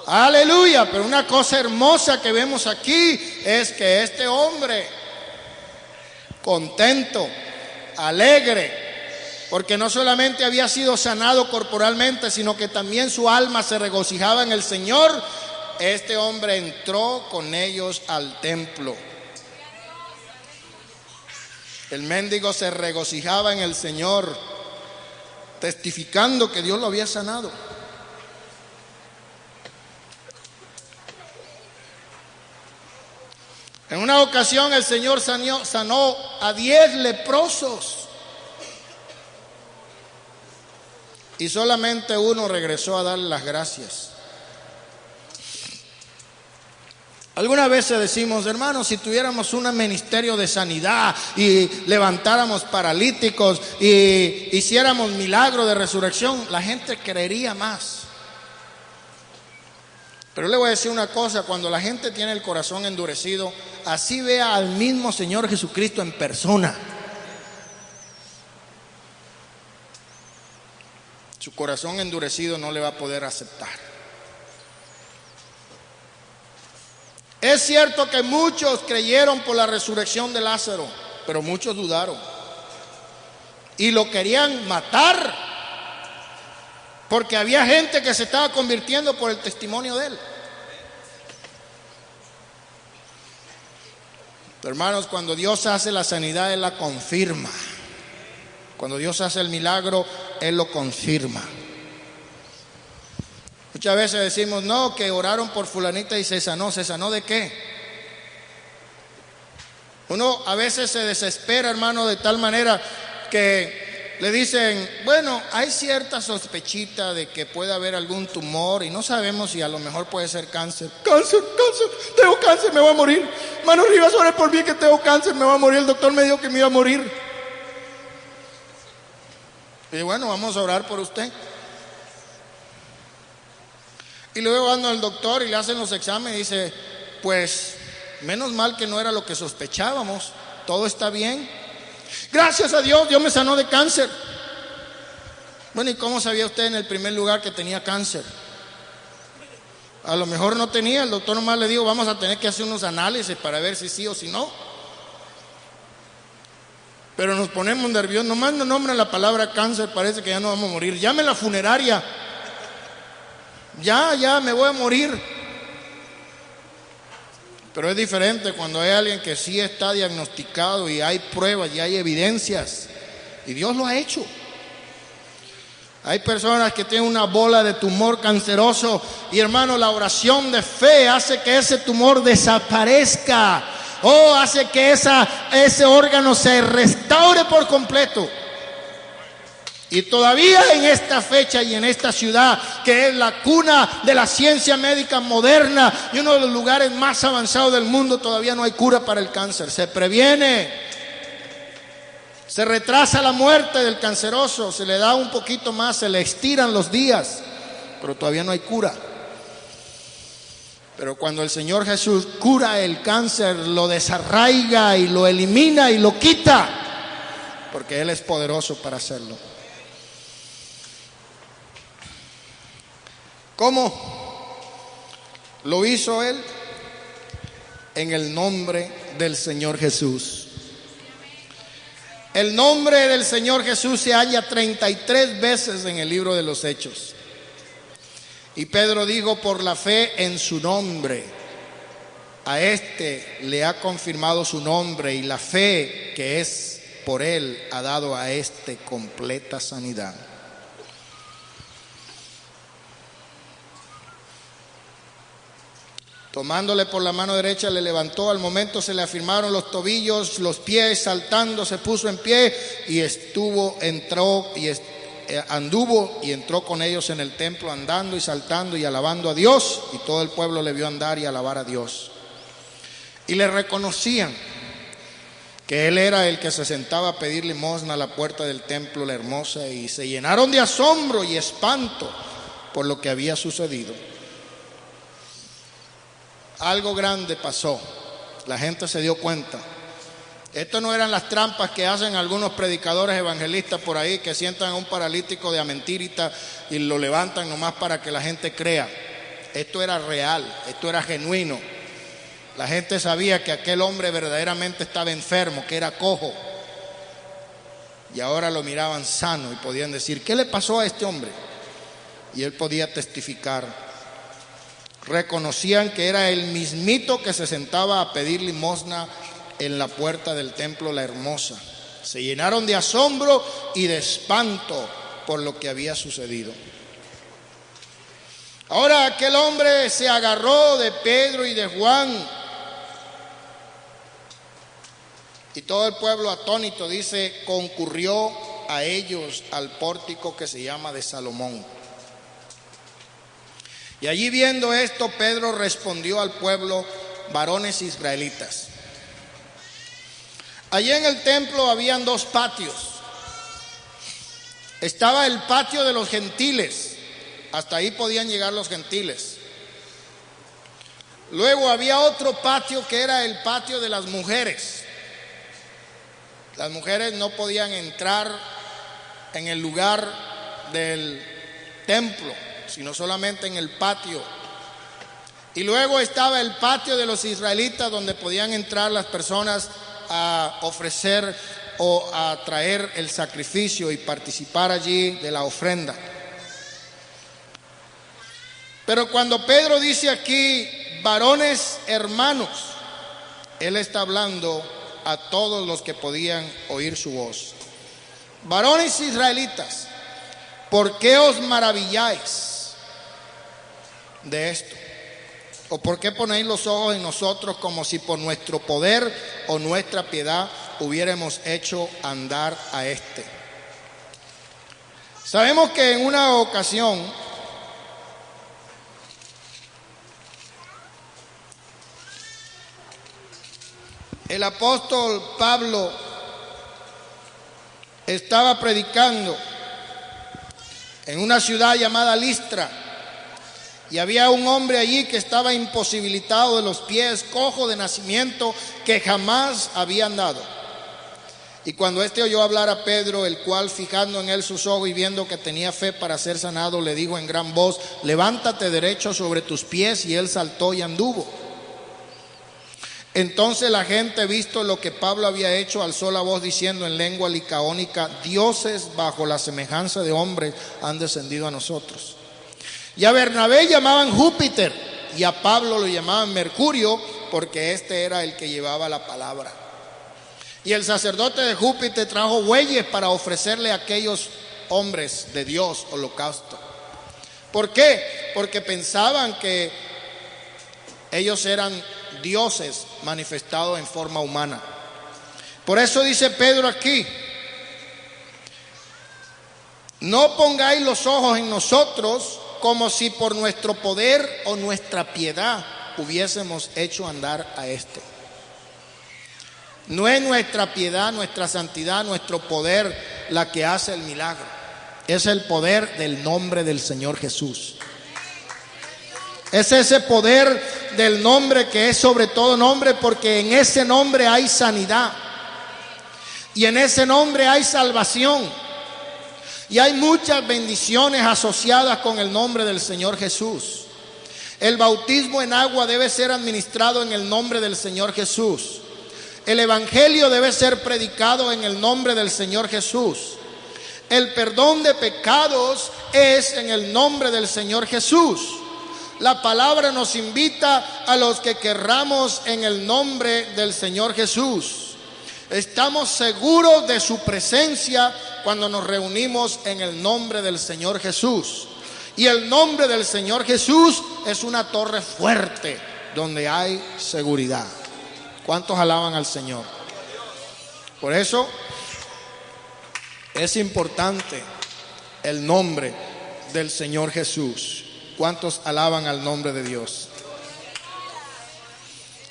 Aleluya. Pero una cosa hermosa que vemos aquí es que este hombre, contento, alegre, porque no solamente había sido sanado corporalmente, sino que también su alma se regocijaba en el Señor. Este hombre entró con ellos al templo. El mendigo se regocijaba en el Señor, testificando que Dios lo había sanado. En una ocasión el Señor sanó a 10 leprosos y solamente uno regresó a darle las gracias. Algunas veces decimos, hermanos, si tuviéramos un ministerio de sanidad y levantáramos paralíticos y hiciéramos milagro de resurrección, la gente creería más. Pero le voy a decir una cosa, cuando la gente tiene el corazón endurecido, así vea al mismo Señor Jesucristo en persona, su corazón endurecido no le va a poder aceptar. Es cierto que muchos creyeron por la resurrección de Lázaro, pero muchos dudaron y lo querían matar, porque había gente que se estaba convirtiendo por el testimonio de él. Pero hermanos, cuando Dios hace la sanidad, Él la confirma. Cuando Dios hace el milagro, Él lo confirma. Muchas veces decimos, no, que oraron por fulanita y se sanó. ¿Se sanó de qué? Uno a veces se desespera, hermano, de tal manera que le dicen, bueno, hay cierta sospechita de que puede haber algún tumor y no sabemos si a lo mejor puede ser cáncer. Cáncer, tengo cáncer, me voy a morir. Hermano Rivas, ore por mí que tengo cáncer, me voy a morir. El doctor me dijo que me iba a morir. Y bueno, vamos a orar por usted. Y luego van al doctor y le hacen los exámenes y dice, pues menos mal que no era lo que sospechábamos, todo está bien. Gracias a Dios, Dios me sanó de cáncer. Bueno, ¿y cómo sabía usted en el primer lugar que tenía cáncer? A lo mejor no tenía, el doctor nomás le dijo, vamos a tener que hacer unos análisis para ver si sí o si no. Pero nos ponemos nerviosos, nomás nos nombran la palabra cáncer, parece que ya no vamos a morir. Llame a la funeraria. Ya me voy a morir. Pero es diferente cuando hay alguien que sí está diagnosticado y hay pruebas y hay evidencias. Y Dios lo ha hecho. Hay personas que tienen una bola de tumor canceroso y hermano, la oración de fe hace que ese tumor desaparezca. Hace que ese órgano se restaure por completo. Y todavía en esta fecha y en esta ciudad, que es la cuna de la ciencia médica moderna y uno de los lugares más avanzados del mundo, todavía no hay cura para el cáncer. Se previene, se retrasa la muerte del canceroso, se le da un poquito más, se le estiran los días, pero todavía no hay cura. Pero cuando el Señor Jesús cura el cáncer, lo desarraiga y lo elimina y lo quita, porque Él es poderoso para hacerlo. ¿Cómo lo hizo Él? En el nombre del Señor Jesús. El nombre del Señor Jesús se halla 33 veces en el libro de los Hechos. Y Pedro dijo, por la fe en su nombre, a este le ha confirmado su nombre, y la fe que es por él ha dado a este completa sanidad. Tomándole por la mano derecha le levantó, al momento se le afirmaron los tobillos, los pies, saltando se puso en pie y anduvo y entró con ellos en el templo, andando y saltando y alabando a Dios, y todo el pueblo le vio andar y alabar a Dios. Y le reconocían. que él era el que se sentaba a pedir limosna a la puerta del templo La Hermosa, y se llenaron de asombro y espanto por lo que había sucedido. Algo grande pasó, la gente se dio cuenta. Esto no eran las trampas que hacen algunos predicadores evangelistas por ahí, que sientan a un paralítico de a mentirita y lo levantan nomás para que la gente crea. Esto era real, esto era genuino. La gente sabía que aquel hombre verdaderamente estaba enfermo, que era cojo. Y ahora lo miraban sano y podían decir, ¿qué le pasó a este hombre? Y él podía testificar. Reconocían que era el mismito que se sentaba a pedir limosna en la puerta del templo La Hermosa. Se llenaron de asombro y de espanto por lo que había sucedido. Ahora aquel hombre se agarró de Pedro y de Juan, y todo el pueblo atónito, dice, concurrió a ellos al pórtico que se llama de Salomón. Y allí viendo esto, Pedro respondió al pueblo: varones israelitas. Allí en el templo habían dos patios. Estaba el patio de los gentiles, hasta ahí podían llegar los gentiles. Luego había otro patio que era el patio de las mujeres. Las mujeres no podían entrar en el lugar del templo, sino solamente en el patio. Y luego estaba el patio de los israelitas, donde podían entrar las personas a ofrecer o a traer el sacrificio y participar allí de la ofrenda. Pero cuando Pedro dice aquí, varones hermanos, él está hablando a todos los que podían oír su voz. Varones israelitas, ¿por qué os maravilláis de esto? ¿O por qué ponéis los ojos en nosotros como si por nuestro poder o nuestra piedad hubiéramos hecho andar a este? Sabemos que en una ocasión el apóstol Pablo estaba predicando en una ciudad llamada Listra, y había un hombre allí que estaba imposibilitado de los pies, cojo de nacimiento, que jamás había andado. Y cuando éste oyó hablar a Pedro, el cual, fijando en él sus ojos y viendo que tenía fe para ser sanado, le dijo en gran voz: levántate derecho sobre tus pies. Y él saltó y anduvo. Entonces la gente, visto lo que Pablo había hecho, alzó la voz diciendo en lengua licaónica: dioses bajo la semejanza de hombres han descendido a nosotros. Y a Bernabé llamaban Júpiter, y a Pablo lo llamaban Mercurio, porque este era el que llevaba la palabra. Y el sacerdote de Júpiter trajo bueyes para ofrecerle a aquellos hombres de Dios holocausto. ¿Por qué? Porque pensaban que ellos eran dioses manifestados en forma humana. Por eso dice Pedro aquí: no pongáis los ojos en nosotros como si por nuestro poder o nuestra piedad hubiésemos hecho andar a este. No es nuestra piedad, nuestra santidad, nuestro poder la que hace el milagro. Es el poder del nombre del Señor Jesús. Es ese poder del nombre que es sobre todo nombre, porque en ese nombre hay sanidad. Y en ese nombre hay salvación. Y hay muchas bendiciones asociadas con el nombre del Señor Jesús. El bautismo en agua debe ser administrado en el nombre del Señor Jesús. El evangelio debe ser predicado en el nombre del Señor Jesús. El perdón de pecados es en el nombre del Señor Jesús. La palabra nos invita a los que querramos en el nombre del Señor Jesús. Estamos seguros de su presencia cuando nos reunimos en el nombre del Señor Jesús. Y el nombre del Señor Jesús es una torre fuerte donde hay seguridad. ¿Cuántos alaban al Señor? Por eso es importante el nombre del Señor Jesús. ¿Cuántos alaban al nombre de Dios?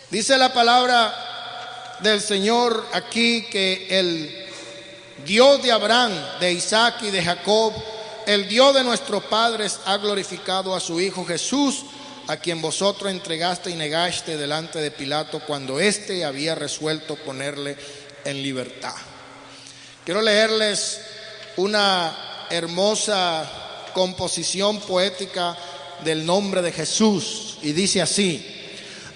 Dice la palabra del Señor aquí que el Dios de Abraham, de Isaac y de Jacob, el Dios de nuestros padres, ha glorificado a su Hijo Jesús, a quien vosotros entregaste y negaste delante de Pilato cuando éste había resuelto ponerle en libertad. Quiero leerles una hermosa composición poética del nombre de Jesús, y dice así: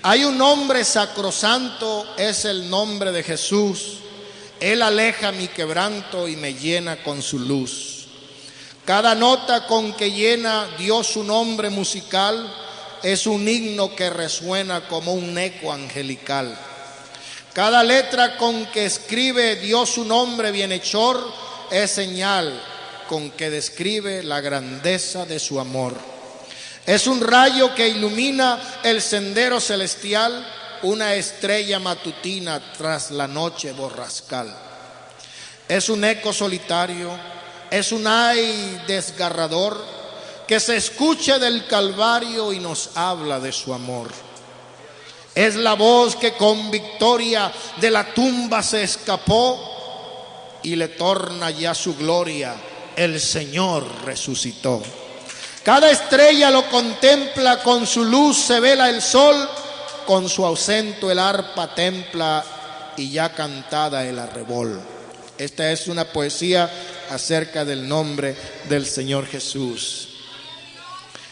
hay un nombre sacrosanto, es el nombre de Jesús. Él aleja mi quebranto y me llena con su luz. Cada nota con que llena Dios su nombre musical es un himno que resuena como un eco angelical. Cada letra con que escribe Dios su nombre bienhechor es señal con que describe la grandeza de su amor. Es un rayo que ilumina el sendero celestial, una estrella matutina tras la noche borrascal. Es un eco solitario, es un ay desgarrador que se escucha del Calvario y nos habla de su amor. Es la voz que con victoria de la tumba se escapó y le torna ya su gloria, el Señor resucitó. Cada estrella lo contempla, con su luz se vela el sol, con su ausento el arpa templa y ya cantada el arrebol. Esta es una poesía acerca del nombre del Señor Jesús.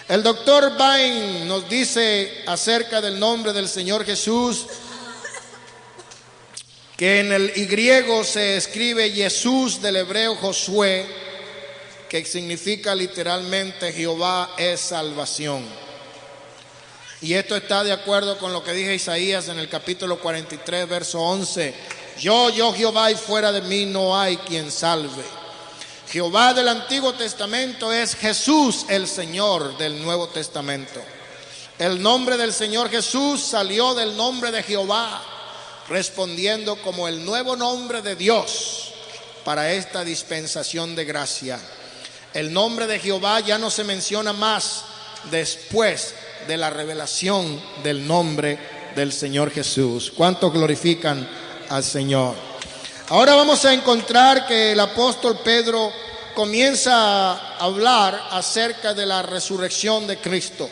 El doctor Bain nos dice acerca del nombre del Señor Jesús que en el griego se escribe Jesús, del hebreo Josué, que significa literalmente Jehová es salvación. Y esto está de acuerdo con lo que dice Isaías en el capítulo 43, verso 11. Yo Jehová, y fuera de mí no hay quien salve. Jehová del Antiguo Testamento es Jesús, el Señor del Nuevo Testamento. El nombre del Señor Jesús salió del nombre de Jehová, respondiendo como el nuevo nombre de Dios para esta dispensación de gracia. El nombre de Jehová ya no se menciona más después de la revelación del nombre del Señor Jesús. ¿Cuántos glorifican al Señor? Ahora vamos a encontrar que el apóstol Pedro comienza a hablar acerca de la resurrección de Cristo.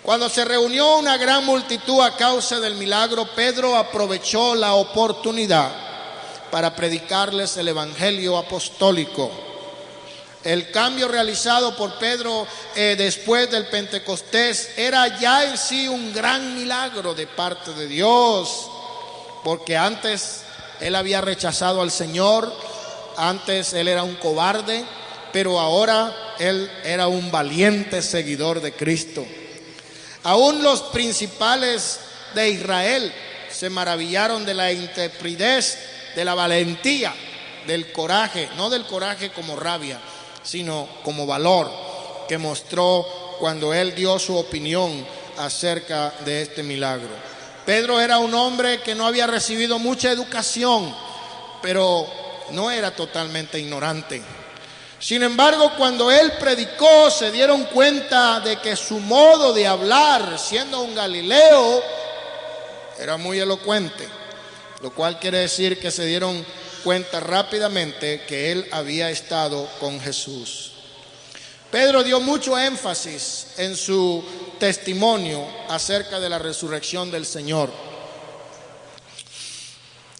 Cuando se reunió una gran multitud a causa del milagro, Pedro aprovechó la oportunidad para predicarles el evangelio apostólico. El cambio realizado por Pedro después del Pentecostés era ya en sí un gran milagro de parte de Dios, porque antes él había rechazado al Señor, antes él era un cobarde, pero ahora él era un valiente seguidor de Cristo. Aún los principales de Israel se maravillaron de la intrepidez, de la valentía, del coraje, no del coraje como rabia, sino como valor que mostró cuando él dio su opinión acerca de este milagro. Pedro era un hombre que no había recibido mucha educación, pero no era totalmente ignorante. Sin embargo, cuando él predicó, se dieron cuenta de que su modo de hablar, siendo un galileo, era muy elocuente, lo cual quiere decir que se dieron cuenta rápidamente que él había estado con Jesús. Pedro dio mucho énfasis en su testimonio acerca de la resurrección del Señor.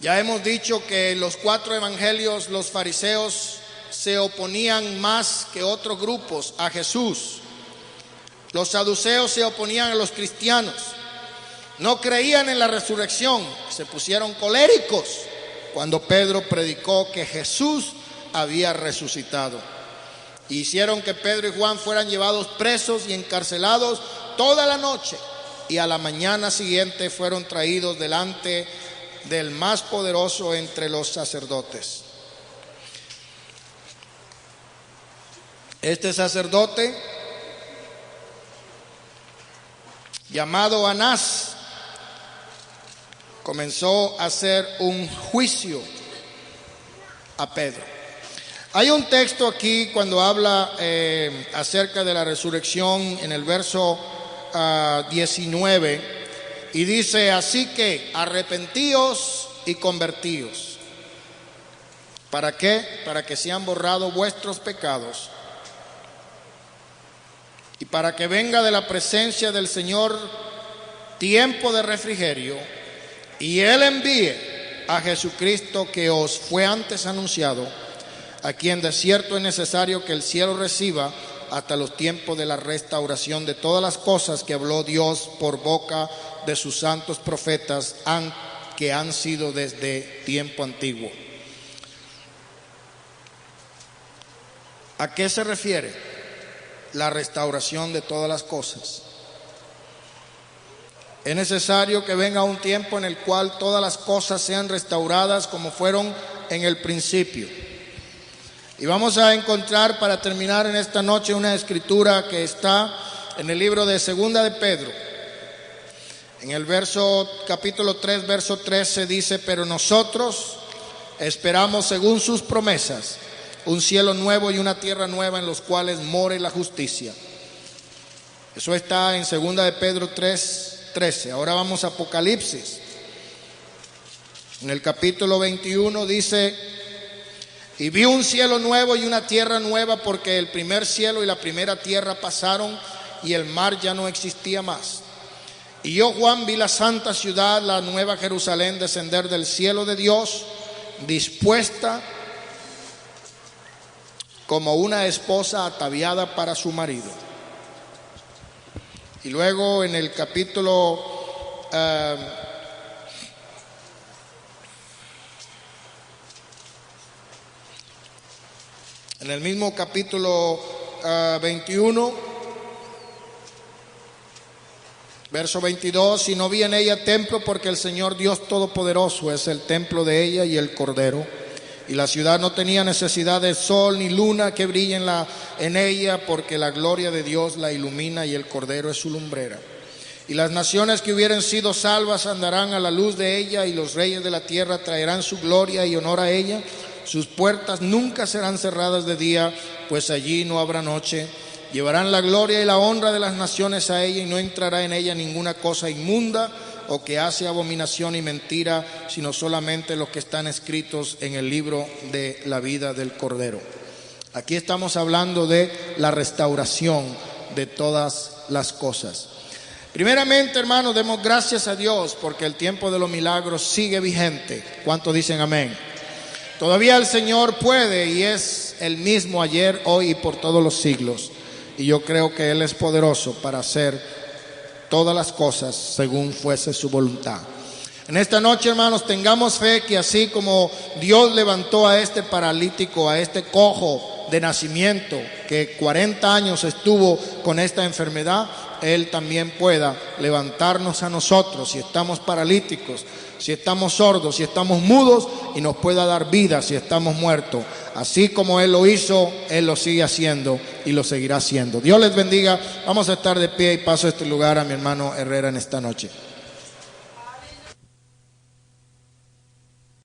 Ya hemos dicho que en los 4 evangelios los fariseos se oponían más que otros grupos a Jesús. Los saduceos se oponían a los cristianos. No creían en la resurrección, se pusieron coléricos cuando Pedro predicó que Jesús había resucitado. Hicieron que Pedro y Juan fueran llevados presos y encarcelados toda la noche, y a la mañana siguiente fueron traídos delante del más poderoso entre los sacerdotes. Este sacerdote, llamado Anás, comenzó a hacer un juicio a Pedro. Hay un texto aquí cuando habla acerca de la resurrección en el verso 19 y dice: así que arrepentíos y convertíos. ¿Para qué? Para que sean borrados vuestros pecados y para que venga de la presencia del Señor tiempo de refrigerio, y Él envíe a Jesucristo, que os fue antes anunciado, a quien de cierto es necesario que el cielo reciba hasta los tiempos de la restauración de todas las cosas que habló Dios por boca de sus santos profetas, que han sido desde tiempo antiguo. ¿A qué se refiere la restauración de todas las cosas? Es necesario que venga un tiempo en el cual todas las cosas sean restauradas como fueron en el principio. Y vamos a encontrar, para terminar en esta noche, una escritura que está en el libro de Segunda de Pedro. En el capítulo 3, verso 13 dice: pero nosotros esperamos, según sus promesas, un cielo nuevo y una tierra nueva en los cuales more la justicia. Eso está en Segunda de Pedro 3:13. Ahora vamos a Apocalipsis. En el capítulo 21 dice: y vi un cielo nuevo y una tierra nueva, porque el primer cielo y la primera tierra pasaron y el mar ya no existía más. Y yo, Juan, vi la santa ciudad, la nueva Jerusalén, descender del cielo de Dios, dispuesta como una esposa ataviada para su marido. Y luego en el capítulo en el mismo capítulo 21, verso 22: y no vi en ella templo, porque el Señor Dios Todopoderoso es el templo de ella y el Cordero. Y la ciudad no tenía necesidad de sol ni luna que brillen en ella, porque la gloria de Dios la ilumina y el Cordero es su lumbrera. Y las naciones que hubieren sido salvas andarán a la luz de ella, y los reyes de la tierra traerán su gloria y honor a ella. Sus puertas nunca serán cerradas de día, pues allí no habrá noche. Llevarán la gloria y la honra de las naciones a ella, y no entrará en ella ninguna cosa inmunda o que hace abominación y mentira, sino solamente los que están escritos en el libro de la vida del Cordero. Aquí estamos hablando de la restauración de todas las cosas. Primeramente, hermanos, demos gracias a Dios porque el tiempo de los milagros sigue vigente. ¿Cuántos dicen amén? Todavía el Señor puede, y es el mismo ayer, hoy y por todos los siglos. Y yo creo que Él es poderoso para hacer todas las cosas según fuese su voluntad. En esta noche, hermanos, tengamos fe que así como Dios levantó a este paralítico, a este cojo de nacimiento, que 40 años estuvo con esta enfermedad, Él también pueda levantarnos a nosotros, si estamos paralíticos, si estamos sordos, si estamos mudos, y nos pueda dar vida si estamos muertos. Así como Él lo hizo, Él lo sigue haciendo y lo seguirá haciendo. Dios les bendiga. Vamos a estar de pie y paso a este lugar a mi hermano Herrera en esta noche.